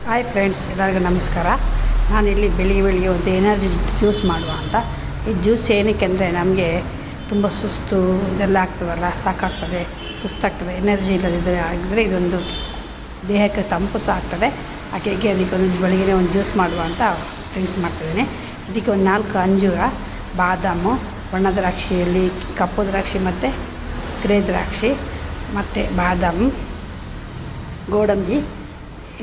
Hi friends, ಎಲ್ಲರಿಗೂ ನಮಸ್ಕಾರ. ನಾನಿಲ್ಲಿ ಬೆಳಿಗ್ಗೆ ಒಂದು ಎನರ್ಜಿ ಜ್ಯೂಸ್ ಮಾಡುವ ಅಂತ. ಈ ಜ್ಯೂಸ್ ಏನಕ್ಕೆ ಅಂದರೆ ನಮಗೆ ತುಂಬ ಸುಸ್ತು ಇದೆಲ್ಲ ಆಗ್ತದಲ್ಲ, ಸಾಕಾಗ್ತದೆ, ಸುಸ್ತಾಗ್ತದೆ, ಎನರ್ಜಿ ಇಲ್ಲದಿದ್ದರೆ ಆಗಿದ್ರೆ ಇದೊಂದು ದೇಹಕ್ಕೆ ತಂಪು ಸಹ ಆಗ್ತದೆ. ಹಾಗಾಗಿ ಅದಕ್ಕೊಂದು ಬೆಳಿಗ್ಗೆ ಒಂದು ಜ್ಯೂಸ್ ಮಾಡುವ ಅಂತ ಡ್ರಿಂಕ್ಸ್ ಮಾಡ್ತಿದ್ದೀನಿ. ಇದಕ್ಕೆ ಒಂದು 4 ಅಂಜೂರ, ಬಾದಾಮು, ಒಣ ದ್ರಾಕ್ಷಿಯಲ್ಲಿ ಕಪ್ಪು ದ್ರಾಕ್ಷಿ ಮತ್ತು ಗ್ರೇ ದ್ರಾಕ್ಷಿ ಮತ್ತು ಬಾದಾಮಿ, ಗೋಡಂಬಿ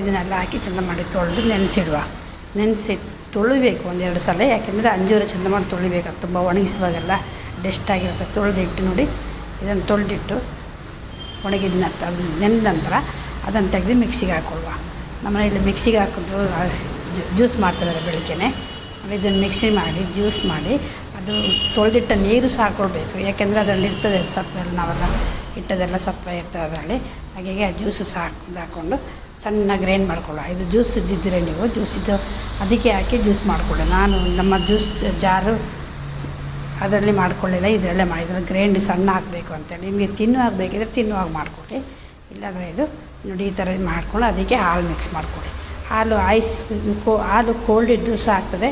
ಇದನ್ನೆಲ್ಲ ಹಾಕಿ ಚೆಂದ ಮಾಡಿ ತೊಳೆದು ನೆನೆಸಿ ತೊಳಿಬೇಕು 1-2 ಸಲ. ಯಾಕೆಂದರೆ ಅಂಜೂರ ಚೆಂದ ಮಾಡಿ ತೊಳಿಬೇಕು, ಅದು ತುಂಬ ಒಣಗಿಸುವಾಗೆಲ್ಲ ಡಸ್ಟ್ ಆಗಿರುತ್ತೆ. ತೊಳೆದಿಟ್ಟು ನೋಡಿ, ಇದನ್ನು ತೊಳೆದಿಟ್ಟು ಒಣಗಿದ ನಂತರ ಅದು ನೆನೆದ ನಂತರ ಅದನ್ನು ತೆಗೆದು ಮಿಕ್ಸಿಗೆ ಹಾಕ್ಕೊಳ್ಳುವ. ನಮ್ಮ ಮನೆಯಲ್ಲಿ ಮಿಕ್ಸಿಗೆ ಹಾಕಿದ್ರು ಜ್ಯೂಸ್ ಮಾಡ್ತಿದ್ದಾರೆ ಬೆಳಗ್ಗೆನೇ. ಇದನ್ನು ಮಿಕ್ಸಿ ಮಾಡಿ ಜ್ಯೂಸ್ ಮಾಡಿ ಅದು ತೊಳೆದಿಟ್ಟ ನೀರು ಸಹ ಹಾಕ್ಕೊಳ್ಬೇಕು. ಯಾಕೆಂದರೆ ಅದರಲ್ಲಿ ಇರ್ತದೆ ಸತ್ವ, ನಾವೆಲ್ಲ ಇಟ್ಟದೆಲ್ಲ ಸತ್ವ ಇರ್ತದೆ ಅದರಲ್ಲಿ. ಹಾಗಾಗಿ ಆ ಜ್ಯೂಸು ಸಹ ಹಾಕ್ಕೊಂಡು ಸಣ್ಣ ಗ್ರೈಂಡ್ ಮಾಡ್ಕೊಳ್ಳೋ. ಇದು ಜ್ಯೂಸ್ ಇದ್ದಿದ್ದರೆ ನೀವು ಜ್ಯೂಸಿದ್ದು ಅದಕ್ಕೆ ಹಾಕಿ ಜ್ಯೂಸ್ ಮಾಡಿಕೊಳ್ಳಿ. ನಾನು ನಮ್ಮ ಜ್ಯೂಸ್ ಜಾರು ಅದರಲ್ಲಿ ಮಾಡ್ಕೊಳ್ಳಿಲ್ಲ, ಇದರಲ್ಲೇ ಮಾಡಿದ್ರೆ ಗ್ರೈಂಡ್ ಸಣ್ಣ ಹಾಕಬೇಕು ಅಂತೇಳಿ. ನಿಮಗೆ ತಿನ್ನುವಾಗಬೇಕಿದ್ರೆ ತಿನ್ನುವಾಗ ಮಾಡಿಕೊಡಿ, ಇಲ್ಲಾಂದರೆ ಇದು ನೋಡಿ ಈ ಥರ ಮಾಡ್ಕೊಂಡು ಅದಕ್ಕೆ ಹಾಲು ಮಿಕ್ಸ್ ಮಾಡಿಕೊಡಿ. ಹಾಲು ಕೋಲ್ಡ್ ಇದ್ದರೂ ಸಹ ಆಗ್ತದೆ,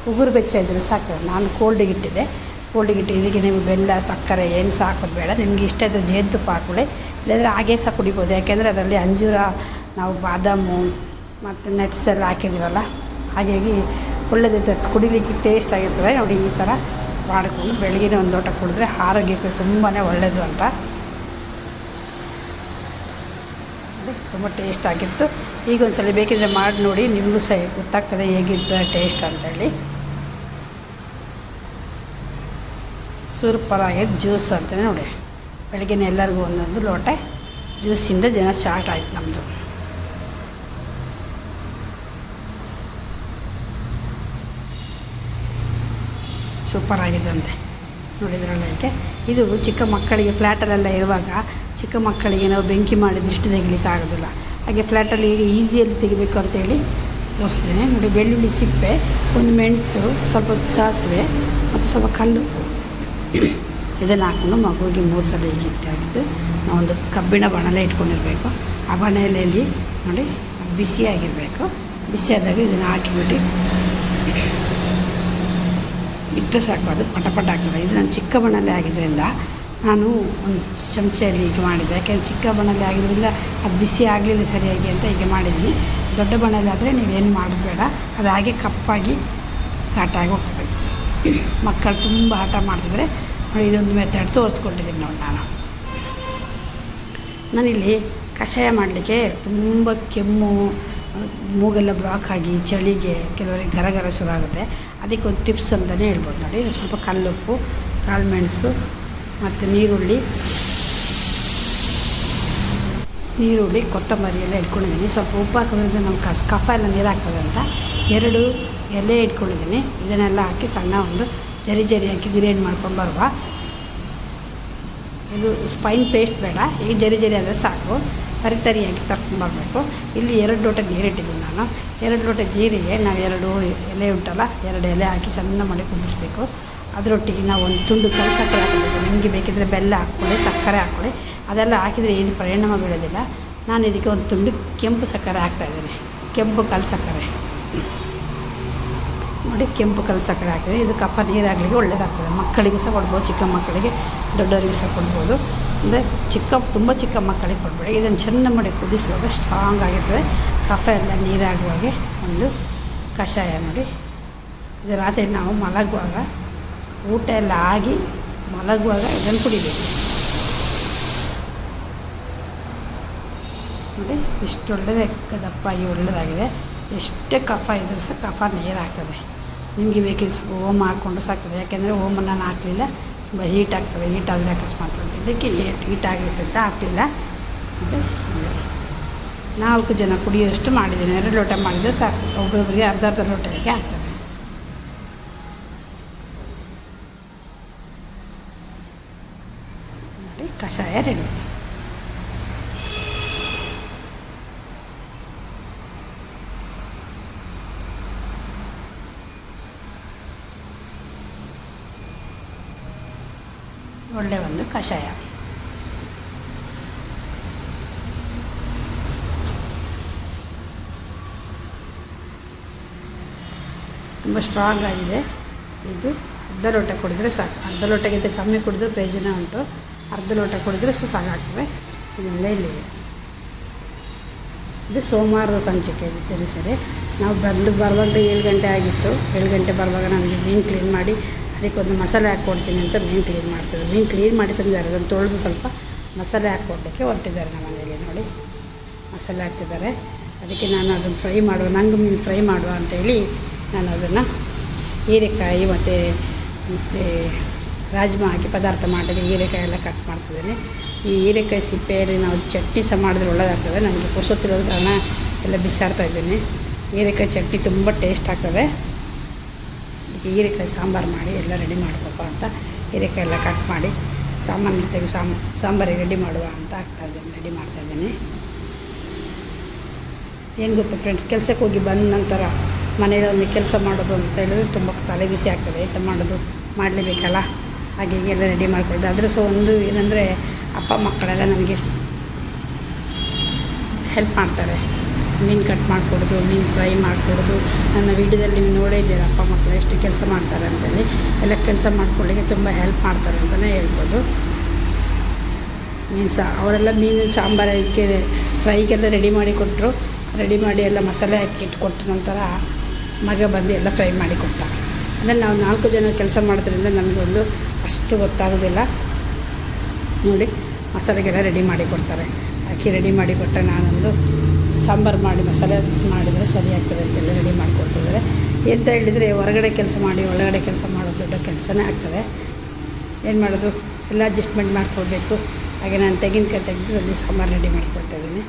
ಉಗುರು ಬೆಚ್ಚ ಇದ್ದರೂ ಸಹ ಆಗ್ತದೆ. ನಾನು ಕೋಲ್ಡಿಗೆ ಇಟ್ಟಿದ್ದೆ. ಇದಕ್ಕೆ ನೀವು ಬೆಲ್ಲ, ಸಕ್ಕರೆ ಏನು ಸಹ ಹಾಕೋದು ಬೇಡ. ನಿಮಗೆ ಇಷ್ಟ ಇದ್ದರೆ ಜೇನುತುಪ್ಪ ಹಾಕೊಳ್ಳಿ, ಇಲ್ಲಾಂದರೆ ಹಾಗೇ ಸಹ ಕುಡಿಬೋದು. ಯಾಕೆಂದರೆ ಅದರಲ್ಲಿ ಅಂಜೂರ, ನಾವು ಬಾದಾಮು ಮತ್ತು ನಟ್ಸ್ ಎಲ್ಲ ಹಾಕಿದ್ದೀವಲ್ಲ, ಹಾಗಾಗಿ ಒಳ್ಳೆದಿರ್ತದೆ, ಕುಡಿಲಿಕ್ಕೆ ಟೇಸ್ಟ್ ಆಗಿರ್ತದೆ. ನೋಡಿ ಈ ಥರ ಮಾಡಿಕೊಂಡು ಬೆಳಗ್ಗೆ ಒಂದು ಲೋಟ ಕುಡಿದ್ರೆ ಆರೋಗ್ಯಕ್ಕೆ ತುಂಬಾ ಒಳ್ಳೆಯದು ಅಂತ. ತುಂಬ ಟೇಸ್ಟ್ ಆಗಿತ್ತು. ಈಗ ಒಂದು ಸಲ ಬೇಕಿದ್ದರೆ ಮಾಡಿ ನೋಡಿ, ನಿಮಗೂ ಸಹ ಗೊತ್ತಾಗ್ತದೆ ಹೇಗಿರ್ತದೆ ಟೇಸ್ಟ್ ಅಂತೇಳಿ. ಸೂಪರಾಗಿದ್ದು ಜ್ಯೂಸ್ ಅಂತಲೇ ನೋಡಿ. ಬೆಳಗ್ಗೆ ಎಲ್ಲರಿಗೂ ಒಂದೊಂದು ಲೋಟ ಜ್ಯೂಸಿಂದ ದಿನ ಸ್ಟಾರ್ಟ್ ಆಯ್ತು ನಮ್ಮದು. ಸೂಪರಾಗಿದ್ದಂತೆ ನೋಡಿದ್ರಲ್ಲ. ಇದು ಚಿಕ್ಕ ಮಕ್ಕಳಿಗೆ ಫ್ಲ್ಯಾಟಲ್ಲೆಲ್ಲ ಇರುವಾಗ ಚಿಕ್ಕ ಮಕ್ಕಳಿಗೆ ನಾವು ಬೆಂಕಿ ಮಾಡಿ ದೃಷ್ಟಿ ತೆಗಿಲಿಕ್ಕೆ ಆಗೋದಿಲ್ಲ. ಹಾಗೆ ಫ್ಲ್ಯಾಟಲ್ಲಿ ಈಗ ಈಸಿಯಲ್ಲಿ ತೆಗಿಬೇಕು ಅಂತೇಳಿ ತೋರಿಸ್ತೀನಿ ನೋಡಿ. ಬೆಳ್ಳುಳ್ಳಿ ಸಿಪ್ಪೆ, ಒಂದು ಮೆಣಸು, ಸ್ವಲ್ಪ ಸಾಸಿವೆ ಮತ್ತು ಸ್ವಲ್ಪ ಕಲ್ಲುಪ್ಪು ಇದನ್ನು ಹಾಕ್ಕೊಂಡು ಮಗುವಿಗೆ 3 ಸಲ ಹೀಗೆ ಆಗಿದ್ದು ನಾವೊಂದು ಕಬ್ಬಿಣ ಬಾಣಲೆ ಇಟ್ಕೊಂಡಿರಬೇಕು. ಆ ಬಾಣಲೆಯಲ್ಲಿ ನೋಡಿ ಬಿಸಿಯಾಗಿರಬೇಕು. ಬಿಸಿಯಾದಾಗ ಇದನ್ನು ಹಾಕಿಬಿಟ್ಟು ಇಟ್ಟರೆ ಸಾಕು, ಅದು ಪಟ ಆಗ್ತದೆ. ಇದು ನಾನು ಚಿಕ್ಕ ಬಾಣಲೆ ಆಗಿದ್ದರಿಂದ ನಾನು ಒಂದು ಚಮಚೆಯಲ್ಲಿ ಹೀಗೆ ಮಾಡಿದ್ದೆ. ಯಾಕೆಂದರೆ ಚಿಕ್ಕ ಬಾಣಲೆ ಆಗಿದ್ದರಿಂದ ಅದು ಬಿಸಿ ಆಗಲಿಲ್ಲ ಸರಿಯಾಗಿ ಅಂತ ಹೀಗೆ ಮಾಡಿದ್ದೀನಿ. ದೊಡ್ಡ ಬಾಣಲೆ ಆದರೆ ನೀವೇನು ಮಾಡೋದು ಬೇಡ, ಅದು ಹಾಗೆ ಕಪ್ಪಾಗಿ ಘಾಟಾಗಿ ಹೋಗ್ತದೆ. ಮಕ್ಕಳು ತುಂಬ ಆಟ ಮಾಡ್ತಿದ್ರೆ ನೋಡಿ, ಇದೊಂದು ಮೆಥಡ್ ತೋರಿಸ್ಕೊಟ್ಟಿದ್ದೀನಿ ನೋಡಿ. ನಾನಿಲ್ಲಿ ಕಷಾಯ ಮಾಡಲಿಕ್ಕೆ ತುಂಬ ಕೆಮ್ಮು, ಮೂಗೆಲ್ಲ ಬ್ಲಾಕ್ ಆಗಿ ಚಳಿಗೆ ಕೆಲವರಿಗೆ ಗರಗರ ಶುರು ಆಗುತ್ತೆ. ಅದಕ್ಕೊಂದು ಟಿಪ್ಸ್ ಅಂತಲೇ ಹೇಳ್ಬೋದು ನೋಡಿ. ಸ್ವಲ್ಪ ಕಲ್ಲುಪ್ಪು, ಕಾಳು ಮೆಣಸು ಮತ್ತು ನೀರುಳ್ಳಿ, ಕೊತ್ತಂಬರಿ ಎಲ್ಲ ಇಟ್ಕೊಂಡಿದ್ದೀನಿ. ಸ್ವಲ್ಪ ಉಪ್ಪು ಹಾಕೋದ್ರಿಂದ ನಮ್ಮ ಕಫ ಎಲ್ಲ ನೀರಾಗ್ತದೆ ಅಂತ 2 ಎಲೆ ಇಟ್ಕೊಂಡಿದ್ದೀನಿ. ಇದನ್ನೆಲ್ಲ ಹಾಕಿ ಸಣ್ಣ ಒಂದು ಜರಿ ಹಾಕಿ ಗ್ರೈಂಡ್ ಮಾಡ್ಕೊಂಡು ಬರುವ. ಇದು ಫೈನ್ ಪೇಸ್ಟ್ ಬೇಡ, ಈಗ ಜರಿ ಆದರೆ ಸಾಕು. ತರಿಯಾಗಿ ತರ್ಕೊಂಬರ್ಬೇಕು. ಇಲ್ಲಿ 2 ಲೋಟ ನೀರಿಟ್ಟಿದ್ದೀನಿ ನಾನು. 2 ಲೋಟ ನೀರಿಗೆ ನಾವು 2 ಎಲೆ ಉಂಟಲ್ಲ, 2 ಎಲೆ ಹಾಕಿ ಸಣ್ಣ ಮಾಡಿ ಕುದಿಸ್ಬೇಕು. ಅದರೊಟ್ಟಿಗೆ ನಾವು ಒಂದು ತುಂಡು ಕಲ್ಲು ಸಕ್ಕರೆ ಹಾಕಬೇಕು. ನಿಮಗೆ ಬೇಕಿದ್ದರೆ ಬೆಲ್ಲ ಹಾಕ್ಕೊಳ್ಳಿ, ಸಕ್ಕರೆ ಹಾಕ್ಕೊಳ್ಳಿ. ಅದೆಲ್ಲ ಹಾಕಿದರೆ ಏನು ಪರಿಣಾಮ ಬೀಳೋದಿಲ್ಲ. ನಾನು ಇದಕ್ಕೆ ಒಂದು ತುಂಡು ಕೆಂಪು ಸಕ್ಕರೆ ಹಾಕ್ತಾಯಿದ್ದೀನಿ, ಕೆಂಪು ಕಲ್ಲು ಸಕ್ಕರೆ ನೋಡಿ. ಕೆಂಪು ಕಲ್ಲು ಸಕ್ಕರೆ ಹಾಕಿದರೆ ಇದು ಕಫ ನೀರಾಗಲಿಕ್ಕೆ ಒಳ್ಳೆಯದಾಗ್ತದೆ. ಮಕ್ಕಳಿಗೆ ಸಹ ಕೊಡ್ಬೋದು, ಚಿಕ್ಕ ಮಕ್ಕಳಿಗೆ, ದೊಡ್ಡವರಿಗೆ ಸಹ ಕೊಡ್ಬೋದು. ಅಂದರೆ ತುಂಬ ಚಿಕ್ಕ ಮಕ್ಕಳಿಗೆ ಕೊಡಬೇಡಿ. ಇದನ್ನು ಚೆಂದ ಮಾಡಿ ಕುದಿಸುವಾಗ ಸ್ಟ್ರಾಂಗ್ ಆಗಿರ್ತದೆ. ಕಫ ಎಲ್ಲ ನೀರಾಗುವಾಗೆ ಒಂದು ಕಷಾಯ ನೋಡಿ. ಇದು ರಾತ್ರಿ ನಾವು ಮಲಗುವಾಗ, ಊಟ ಎಲ್ಲ ಆಗಿ ಮಲಗುವಾಗ ಇದನ್ನು ಕುಡಿಬೇಕು ನೋಡಿ. ಇಷ್ಟು ಒಳ್ಳೆಯದೇ, ದಪ್ಪಾಗಿ ಒಳ್ಳೆಯದಾಗಿದೆ. ಎಷ್ಟೇ ಕಫ ಇದ್ದರೂ ಸಹ ಕಫ ನೀರಾಗ್ತದೆ. ನಿಮಗೆ ಬೇಕಿದ್ದು ಸ್ವಲ್ಪ ಓಮ ಹಾಕ್ಕೊಂಡು ಸಾಕ್ತದೆ. ಯಾಕೆಂದರೆ ಓಮ ನಾನು ಹಾಕಲಿಲ್ಲ, ತುಂಬ ಹೀಟ್ ಆಗ್ತದೆ. ಹೀಟ್ ಆದರೆ ಅಕಸ್ಮಾತ್ ಅಂತ ಇದಕ್ಕೆ ಹೀಟ್ ಆಗಿರುತ್ತೆ ಅಂತ ಹಾಕಲಿಲ್ಲ. ಮತ್ತು 4 ಜನ ಕುಡಿಯೋಷ್ಟು ಮಾಡಿದ್ದೀನಿ. 2 ಲೋಟ ಮಾಡಿದರೆ ಸಾಕು. ಒಬ್ಬೊಬ್ಬರಿಗೆ ಅರ್ಧ ಲೋಟಕ್ಕೆ ಆಗ್ತದೆ ನೋಡಿ. ಕಷಾಯ ರೆಡಿ. ಒಳ್ಳೆಯ ಒಂದು ಕಷಾಯ. ತುಂಬ ಸ್ಟ್ರಾಂಗ್ ಆಗಿದೆ. ಇದು ಅರ್ಧ ಲೋಟ ಕುಡಿದ್ರೆ ಸಾಕು. ಅರ್ಧ ಲೋಟಕ್ಕಿಂತ ಕಮ್ಮಿ ಕುಡಿದ್ರೆ ಪ್ರಯೋಜನ ಉಂಟು. ಅರ್ಧ ಲೋಟ ಕುಡಿದ್ರೆ ಸಾಕಾಗ್ತದೆ. ಇದರಿಂದ ಇಲ್ಲಿದೆ. ಇದು ಸೋಮವಾರದ ಸಂಚಿಕೆ ದಿನಚರಿ. ನಾವು ಬರುವಾಗ 7 ಗಂಟೆ ಆಗಿತ್ತು. 7 ಗಂಟೆ ಬರುವಾಗ ನನಗೆ ಮೀನು ಕ್ಲೀನ್ ಮಾಡಿ ಅದಕ್ಕೊಂದು ಮಸಾಲೆ ಹಾಕ್ಕೊಡ್ತೀನಿ ಅಂತ ಮೀನು ಕ್ಲೀನ್ ಮಾಡ್ತಿದ್ದೆ. ಮೀನು ಕ್ಲೀನ್ ಮಾಡಿ ತಂದಿದ್ದಾರೆ. ಅದನ್ನು ತೊಳೆದು ಸ್ವಲ್ಪ ಮಸಾಲೆ ಹಾಕ್ಕೊಡ್ಲಿಕ್ಕೆ ಹೊರಟಿದ್ದಾರೆ ನಮ್ಮ ಮನೆಯಲ್ಲಿ. ನೋಡಿ ಮಸಾಲೆ ಹಾಕ್ತಿದ್ದಾರೆ. ಅದಕ್ಕೆ ನಾನು ಅದನ್ನು ಫ್ರೈ ಮಾಡುವ, ನಂಗೆ ಮೀನು ಫ್ರೈ ಮಾಡುವ ಅಂತೇಳಿ ನಾನು ಅದನ್ನು ಹೀರೆಕಾಯಿ ಮತ್ತು ರಾಜ್ಮಾ ಹಾಕಿ ಪದಾರ್ಥ ಮಾಡಿದ್ರೆ ಹೀರೆಕಾಯಿ ಎಲ್ಲ ಕಟ್ ಮಾಡ್ತಿದ್ದೇನೆ. ಈ ಹೀರೆಕಾಯಿ ಸಿಪ್ಪೆಯಲ್ಲಿ ನಾವು ಚಟ್ನಿ ಸಹ ಮಾಡಿದ್ರೆ ಒಳ್ಳೆಯದಾಗ್ತದೆ. ನನಗೆ ಪುರ್ಸೊತ್ತಿರೋದ ಕಾರಣ ಎಲ್ಲ ಬಿಸಾಡ್ತಾ ಇದ್ದೀನಿ. ಹೀರೆಕಾಯಿ ಚಟ್ನಿ ತುಂಬ ಟೇಸ್ಟ್ ಆಗ್ತದೆ. ಅದಕ್ಕೆ ಹೀರೆಕಾಯಿ ಸಾಂಬಾರು ಮಾಡಿ ಎಲ್ಲ ರೆಡಿ ಮಾಡಬೇಕು ಅಂತ ಹೀರೆಕಾಯಿ ಎಲ್ಲ ಕಟ್ ಮಾಡಿ ಸಾಮಾನು ತೆಗೆದು ಸಾಂಬಾರಿಗೆ ರೆಡಿ ಮಾಡುವ ಅಂತ ರೆಡಿ ಮಾಡ್ತಾಯಿದ್ದೀನಿ. ಏನು ಗೊತ್ತು ಫ್ರೆಂಡ್ಸ್, ಕೆಲಸಕ್ಕೆ ಹೋಗಿ ಬಂದ ನಂತರ ಮನೆಯಲ್ಲಿ ಒಂದು ಕೆಲಸ ಮಾಡೋದು ಅಂತ ಹೇಳಿದ್ರೆ ತುಂಬ ತಲೆ ಬಿಸಿ ಆಗ್ತದೆ. ಎಂತ ಮಾಡೋದು, ಮಾಡಲೇಬೇಕಲ್ಲ, ಹಾಗೆ ಹೀಗೆಲ್ಲ ರೆಡಿ ಮಾಡ್ಕೊಳ್ಳೋದು. ಅದರ ಸಹ ಒಂದು ಏನಂದರೆ ಅಪ್ಪ ಮಕ್ಕಳೆಲ್ಲ ನನಗೆ ಹೆಲ್ಪ್ ಮಾಡ್ತಾರೆ. ಮೀನು ಕಟ್ ಮಾಡಿಕೊಡೋದು, ಮೀನು ಫ್ರೈ ಮಾಡಿಕೊಡೋದು. ನನ್ನ ವೀಡಿಯೋದಲ್ಲಿ ನೀವು ನೋಡೇ ಇದ್ದೀರ ಅಪ್ಪ ಮಕ್ಕಳು ಎಷ್ಟು ಕೆಲಸ ಮಾಡ್ತಾರೆ ಅಂತೇಳಿ. ಎಲ್ಲ ಕೆಲಸ ಮಾಡ್ಕೊಳ್ಳಿಕ್ಕೆ ತುಂಬ ಹೆಲ್ಪ್ ಮಾಡ್ತಾರೆ ಅಂತಲೇ ಹೇಳ್ಬೋದು. ಅವರೆಲ್ಲ ಮೀನಿನ ಸಾಂಬಾರಿಗೆ ಫ್ರೈಗೆಲ್ಲ ರೆಡಿ ಮಾಡಿ ಕೊಟ್ಟರು. ರೆಡಿ ಮಾಡಿ ಎಲ್ಲ ಮಸಾಲೆ ಹಾಕಿ ಇಟ್ಕೊಟ್ಟ ನಂತರ ಮಗ ಬಂದು ಎಲ್ಲ ಫ್ರೈ ಮಾಡಿ ಕೊಟ್ಟ. ಅದನ್ನು ನಾವು 4 ಜನ ಕೆಲಸ ಮಾಡೋದ್ರಿಂದ ನಮಗೊಂದು ಅಷ್ಟು ಗೊತ್ತಾಗೋದಿಲ್ಲ. ನೋಡಿ ಮಸಾಲೆಗೆಲ್ಲ ರೆಡಿ ಮಾಡಿ ಕೊಡ್ತಾರೆ. ಅಕ್ಕಿ ರೆಡಿ ಮಾಡಿ ಕೊಟ್ಟ ನಾನೊಂದು ಸಾಂಬಾರು ಮಾಡಿ ಮಸಾಲೆ ಮಾಡಿದರೆ ಸರಿ ಆಗ್ತದೆ ಅಂತೆಲ್ಲ ರೆಡಿ ಮಾಡಿಕೊಡ್ತಿದ್ದಾರೆ. ಎಂತ ಹೇಳಿದರೆ ಹೊರಗಡೆ ಕೆಲಸ ಮಾಡಿ ಒಳಗಡೆ ಕೆಲಸ ಮಾಡೋದು ದೊಡ್ಡ ಕೆಲಸನೇ ಆಗ್ತದೆ. ಏನು ಮಾಡೋದು, ಎಲ್ಲ ಅಡ್ಜಸ್ಟ್ಮೆಂಟ್ ಮಾಡಿಕೊಡ್ಬೇಕು. ಹಾಗೆ ನಾನು ತೆಂಗಿನಕಾಯಿ ತೆಗೆದು ಅಲ್ಲಿ ಸಾಂಬಾರು ರೆಡಿ ಮಾಡಿಕೊಡ್ತಾಯಿದ್ದೀನಿ.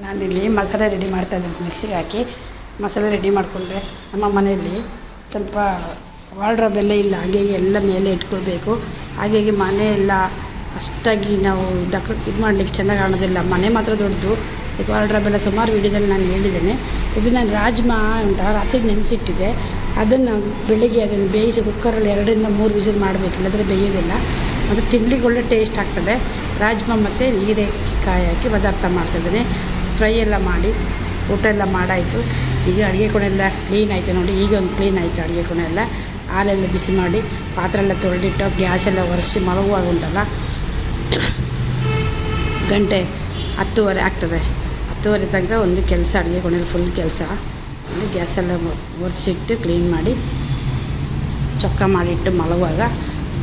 ನಾನಿಲ್ಲಿ ಮಸಾಲೆ ರೆಡಿ ಮಾಡ್ತಾಯಿದ್ದೀನಿ. ಮಿಕ್ಸಿಗೆ ಹಾಕಿ ಮಸಾಲೆ ರೆಡಿ ಮಾಡಿಕೊಂಡ್ರೆ ನಮ್ಮ ಮನೆಯಲ್ಲಿ ಸ್ವಲ್ಪ ವಾರ್ಡ್ರೋಬ್ ಎಲ್ಲ ಇಲ್ಲ. ಹಾಗೆ ಎಲ್ಲ ಮೇಲೆ ಇಟ್ಕೊಳ್ಬೇಕು. ಹಾಗಾಗಿ ಮನೆ ಎಲ್ಲ ಅಷ್ಟಾಗಿ ನಾವು ಇದು ಮಾಡಲಿಕ್ಕೆ ಚೆನ್ನಾಗಿ ಕಾಣೋದಿಲ್ಲ. ಮನೆ ಮಾತ್ರ ದೊಡ್ಡದು. ಈಗ ವಾರ್ಡ್ರೋಬ್ ಎಲ್ಲ ಸುಮಾರು ವೀಡಿಯೋದಲ್ಲಿ ನಾನು ಹೇಳಿದ್ದೇನೆ. ಇದು ನಾನು ರಾಜ್ಮಾ ಉಂಟ ರಾತ್ರಿ ನೆನೆಸಿಟ್ಟಿದ್ದೆ. ಅದನ್ನು ಬೆಳಿಗ್ಗೆ ಅದನ್ನು ಬೇಯಿಸಿ ಕುಕ್ಕರಲ್ಲಿ 2-3 ವಿಸಿಲ್ ಮಾಡಬೇಕು, ಇಲ್ಲದ್ರೆ ಬೇಯೋದಿಲ್ಲ. ಮತ್ತು ತಿನ್ನಲಿಕ್ಕೆ ಒಳ್ಳೆ ಟೇಸ್ಟ್ ಆಗ್ತದೆ. ರಾಜ್ಮಾ ಮತ್ತು ಹೀರೆಕಾಯಿ ಹಾಕಿ ಪದಾರ್ಥ ಮಾಡ್ತಾಯಿದ್ದೇನೆ. ಫ್ರೈ ಎಲ್ಲ ಮಾಡಿ ಊಟ ಎಲ್ಲ ಮಾಡಾಯಿತು. ಈಗ ಅಡುಗೆ ಕೋಣೆ ಎಲ್ಲ ಕ್ಲೀನ್ ಆಯಿತು ನೋಡಿ. ಈಗ ಒಂದು ಕ್ಲೀನ್ ಆಯಿತು ಅಡುಗೆ ಕೋಣೆ ಎಲ್ಲ. ಹಾಲೆಲ್ಲ ಬಿಸಿ ಮಾಡಿ ಪಾತ್ರೆ ಎಲ್ಲ ತೊಳೆದಿಟ್ಟು ಗ್ಯಾಸೆಲ್ಲ ಒರೆಸಿ ಮಲಗುವಾಗ ಉಂಟಲ್ಲ ಗಂಟೆ 10:30 ಆಗ್ತದೆ. 10:30 ತನಕ ಒಂದು ಕೆಲಸ ಅಡುಗೆ ಕೋಣೆಯಲ್ಲಿ ಫುಲ್ ಕೆಲಸ. ಗ್ಯಾಸೆಲ್ಲ ಒರೆಸಿಟ್ಟು ಕ್ಲೀನ್ ಮಾಡಿ ಚೊಕ್ಕ ಮಾಡಿಟ್ಟು ಮಲಗುವಾಗ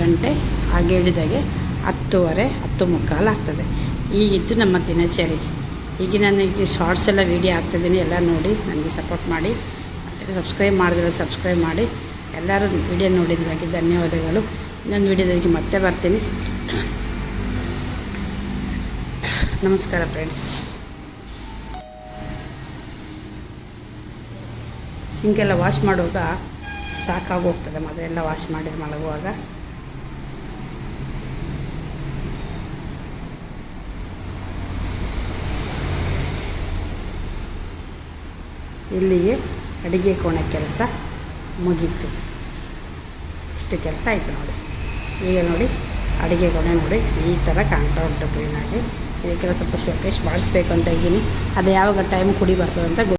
ಗಂಟೆ ಹಾಗೆ ಹಿಡಿದಾಗೆ 10:30 10:45 ಆಗ್ತದೆ. ಈಗಿತ್ತು ನಮ್ಮ ದಿನಚರಿ. ಈಗ ನಾನು ಈಗ ಶಾರ್ಟ್ಸ್ ಎಲ್ಲ ವೀಡಿಯೋ ಹಾಕ್ತಿದ್ದೀನಿ. ಎಲ್ಲ ನೋಡಿ ನನಗೆ ಸಪೋರ್ಟ್ ಮಾಡಿ. ಮತ್ತು ಸಬ್ಸ್ಕ್ರೈಬ್ ಮಾಡಿದ್ರೆ ಸಬ್ಸ್ಕ್ರೈಬ್ ಮಾಡಿ. ಎಲ್ಲರೂ ವೀಡಿಯೋ ನೋಡಿದ್ದಕ್ಕಾಗಿ ಧನ್ಯವಾದಗಳು. ಇನ್ನೊಂದು ವೀಡಿಯೋದಾಗಿ ಮತ್ತೆ ಬರ್ತೀನಿ. ನಮಸ್ಕಾರ ಫ್ರೆಂಡ್ಸ್. ಸಿಂಕೆಲ್ಲ ವಾಶ್ ಮಾಡುವಾಗ ಸಾಕಾಗೋಗ್ತದೆ. ಮತ್ತೆ ಎಲ್ಲ ವಾಶ್ ಮಾಡಿ ಮಲಗುವಾಗ ಇಲ್ಲಿಗೆ ಅಡುಗೆ ಕೋಣೆ ಕೆಲಸ ಮುಗೀತು. ಇಷ್ಟು ಕೆಲಸ ಆಯಿತು ನೋಡಿ. ಈಗ ನೋಡಿ ಅಡುಗೆ ಕೋಣೆ ನೋಡಿ ಈ ಥರ ಕಾಣ್ತಾ ಉಂಟು ಕ್ಲೀನಾಗಿ. ಇದಕ್ಕೆಲ್ಲ ಸ್ವಲ್ಪ ಶೋಕೇಶ್ ಮಾಡಿಸ್ಬೇಕು ಅಂತ ಇದ್ದೀನಿ. ಅದು ಯಾವಾಗ ಟೈಮ್ ಕುಡಿ ಬರ್ತದಂತ